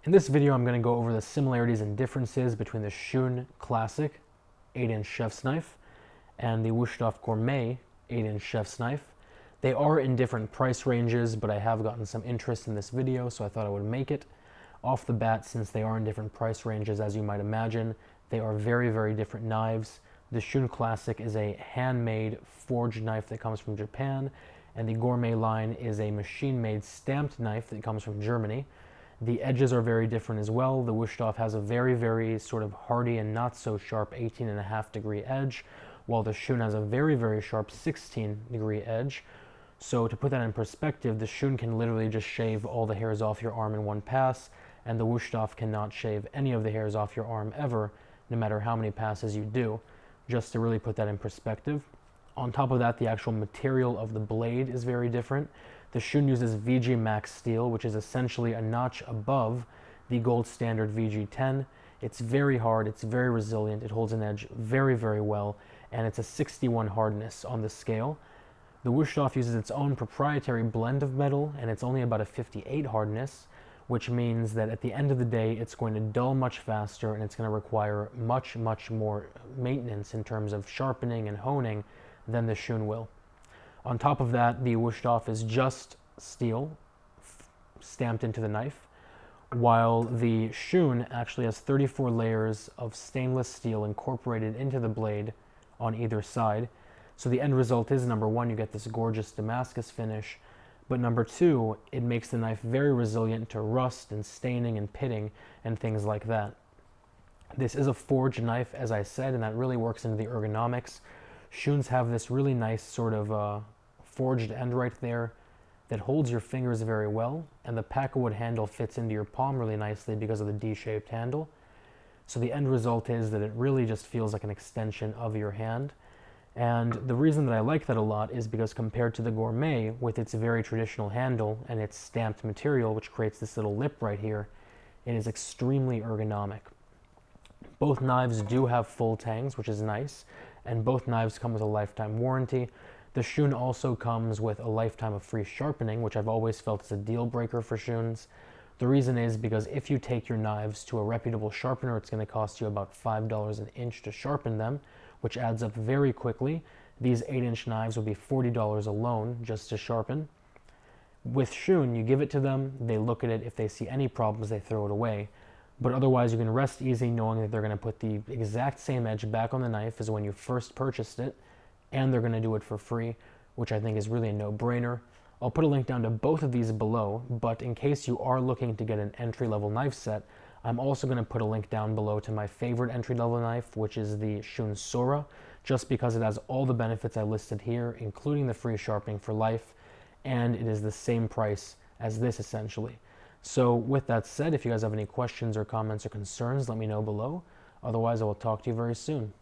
In this video, I'm going to go over the similarities and differences between the Shun Classic 8-inch chef's knife and the Wusthof Gourmet 8-inch chef's knife. They are in different price ranges, but I have gotten some interest in this video, so I thought I would make it. Off the bat, since they are in different price ranges, as you might imagine, they are very, very different knives. The Shun Classic is a handmade forged knife that comes from Japan, and the Gourmet line is a machine-made stamped knife that comes from Germany. The edges are very different as well. The Wusthof has a very, very sort of hardy and not so sharp 18.5 degree edge, while the Shun has a very, very sharp 16 degree edge. So to put that in perspective, the Shun can literally just shave all the hairs off your arm in one pass, and the Wusthof cannot shave any of the hairs off your arm ever, no matter how many passes you do, just to really put that in perspective. On top of that, the actual material of the blade is very different. The Shun uses VG Max steel, which is essentially a notch above the gold standard VG10. It's very hard, it's very resilient, it holds an edge very, very well, and it's a 61 hardness on the scale. The Wusthof uses its own proprietary blend of metal, and it's only about a 58 hardness, which means that at the end of the day, it's going to dull much faster, and it's going to require much, much more maintenance in terms of sharpening and honing than the Shun will. On top of that, the Wusthof is just steel stamped into the knife, while the Shun actually has 34 layers of stainless steel incorporated into the blade on either side. So the end result is, number one, you get this gorgeous Damascus finish, but number two, it makes the knife very resilient to rust and staining and pitting and things like that. This is a forged knife, as I said, and that really works into the ergonomics. Shuns have this really nice sort of forged end right there that holds your fingers very well, and the pakkawood handle fits into your palm really nicely because of the D-shaped handle. So the end result is that it really just feels like an extension of your hand. And the reason that I like that a lot is because compared to the Gourmet, with its very traditional handle and its stamped material, which creates this little lip right here, it is extremely ergonomic. Both knives do have full tangs, which is nice, and both knives come with a lifetime warranty. The Shun also comes with a lifetime of free sharpening, which I've always felt is a deal breaker for Shuns. The reason is because if you take your knives to a reputable sharpener, it's going to cost you about $5 an inch to sharpen them, which adds up very quickly. These 8-inch knives will be $40 alone just to sharpen. With Shun, you give it to them, they look at it, if they see any problems, they throw it away. But otherwise, you can rest easy knowing that they're going to put the exact same edge back on the knife as when you first purchased it, and they're going to do it for free, which I think is really a no-brainer. I'll put a link down to both of these below, but in case you are looking to get an entry-level knife set, I'm also going to put a link down below to my favorite entry-level knife, which is the Shun Sora, just because it has all the benefits I listed here, including the free sharpening for life, and it is the same price as this essentially. So with that said, if you guys have any questions or comments or concerns, let me know below. Otherwise, I will talk to you very soon.